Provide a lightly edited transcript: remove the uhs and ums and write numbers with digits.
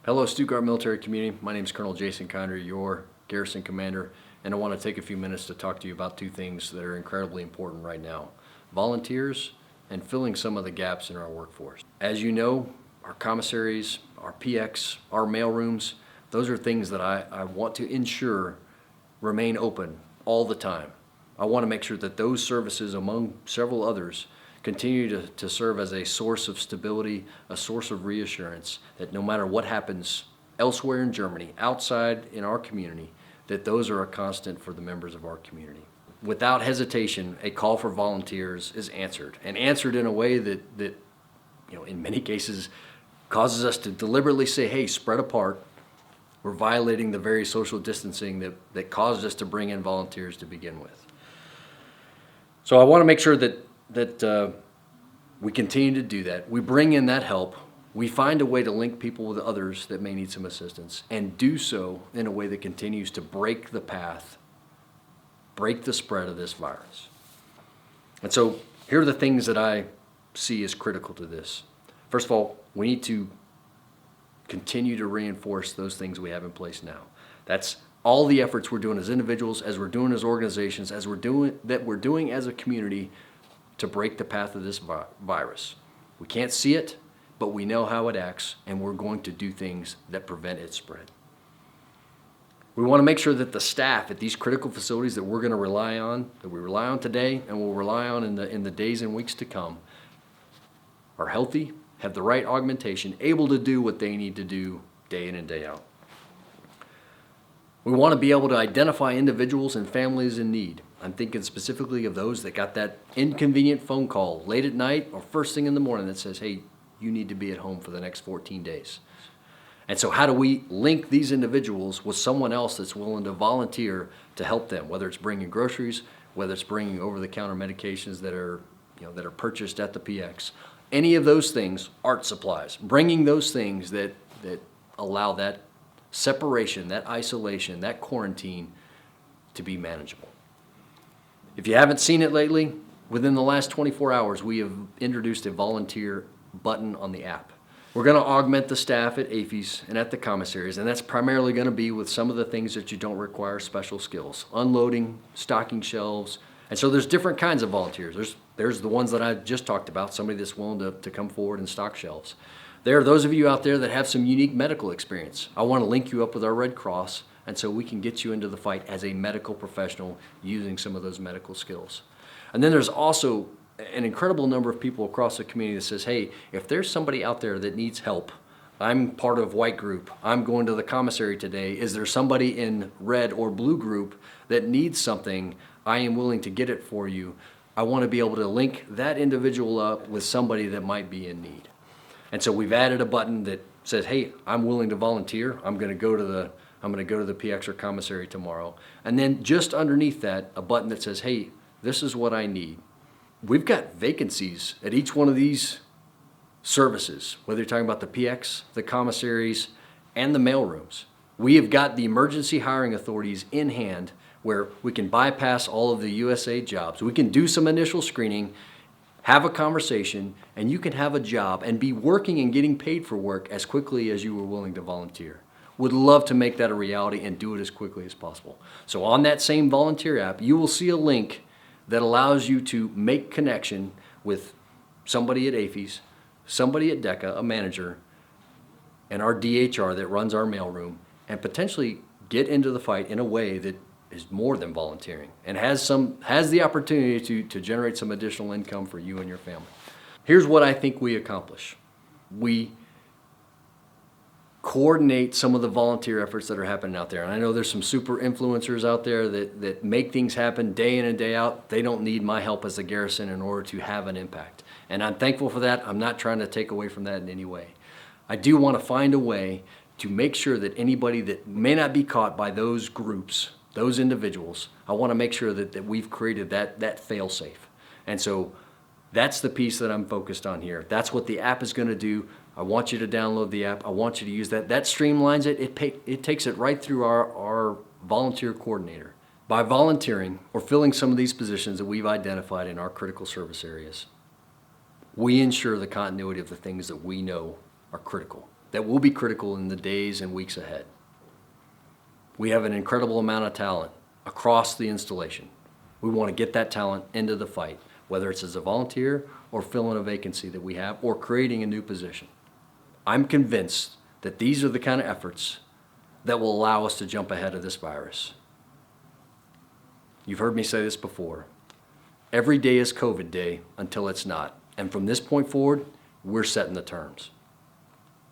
Hello, Stuttgart military community. My name is Colonel Jason Condrey, your Garrison commander, and I want to take a few minutes to talk to you about two things that are incredibly important right now: volunteers and filling some of the gaps in our workforce. As you know, our commissaries, our PX, our mailrooms, those are things that I want to ensure remain open all the time. I want to make sure that those services, among several others, continue to serve as a source of stability, a source of reassurance, that no matter what happens elsewhere in Germany, outside in our community, that those are a constant for the members of our community. Without hesitation, a call for volunteers is answered, and answered in a way that in many cases causes us to deliberately say, hey, spread apart. We're violating the very social distancing that caused us to bring in volunteers to begin with. So I want to make sure that we continue to do that. We bring in that help. We find a way to link people with others that may need some assistance, and do so in a way that continues to break the path, break the spread of this virus. And so here are the things that I see as critical to this. First of all, we need to continue to reinforce those things we have in place now. That's all the efforts we're doing as individuals, as we're doing as organizations, as we're doing as a community to break the path of this virus. We can't see it, but we know how it acts, and we're going to do things that prevent its spread. We want to make sure that the staff at these critical facilities that we're going to rely on, that we rely on today and will rely on in the days and weeks to come, are healthy, have the right augmentation, able to do what they need to do day in and day out. We want to be able to identify individuals and families in need. I'm thinking specifically of those that got that inconvenient phone call late at night or first thing in the morning that says, hey, you need to be at home for the next 14 days. And so how do we link these individuals with someone else that's willing to volunteer to help them, whether it's bringing groceries, whether it's bringing over-the-counter medications that are purchased at the PX. Any of those things, art supplies, bringing those things that allow that separation, that isolation, that quarantine to be manageable. If you haven't seen it lately, within the last 24 hours, we have introduced a volunteer button on the app. We're going to augment the staff at AFES and at the commissaries, and that's primarily going to be with some of the things that you don't require special skills: unloading, stocking shelves. And so there's different kinds of volunteers. There's the ones that I just talked about, somebody that's willing to come forward and stock shelves. There are those of you out there that have some unique medical experience. I want to link you up with our Red Cross, and so we can get you into the fight as a medical professional using some of those medical skills. And then there's also an incredible number of people across the community that says, hey, if there's somebody out there that needs help, I'm part of white group, I'm going to the commissary today, is there somebody in red or blue group that needs something? I am willing to get it for you. I want to be able to link that individual up with somebody that might be in need. And so we've added a button that says, hey, I'm willing to volunteer. I'm going to go to the PX or commissary tomorrow. And then just underneath that, a button that says, hey, this is what I need. We've got vacancies at each one of these services, whether you're talking about the PX, the commissaries, and the mailrooms. We have got the emergency hiring authorities in hand where we can bypass all of the USAG jobs. We can do some initial screening, have a conversation, and you can have a job and be working and getting paid for work as quickly as you were willing to volunteer. Would love to make that a reality and do it as quickly as possible. So on that same volunteer app, you will see a link that allows you to make connection with somebody at AFES, somebody at DECA, a manager, and our DHR that runs our mailroom, and potentially get into the fight in a way that is more than volunteering and has the opportunity to generate some additional income for you and your family. Here's what I think we accomplish. We coordinate some of the volunteer efforts that are happening out there. And I know there's some super influencers out there that make things happen day in and day out. They don't need my help as a Garrison in order to have an impact. And I'm thankful for that. I'm not trying to take away from that in any way. I do want to find a way to make sure that anybody that may not be caught by those groups, those individuals, I want to make sure that we've created that fail-safe. And so that's the piece that I'm focused on here. That's what the app is going to do. I want you to download the app. I want you to use that. That streamlines it. It takes it right through our volunteer coordinator. By volunteering or filling some of these positions that we've identified in our critical service areas, we ensure the continuity of the things that we know are critical. that will be critical in the days and weeks ahead. We have an incredible amount of talent across the installation. We want to get that talent into the fight, whether it's as a volunteer or filling a vacancy that we have or creating a new position. I'm convinced that these are the kind of efforts that will allow us to jump ahead of this virus. You've heard me say this before. Every day is COVID day until it's not. And from this point forward, we're setting the terms.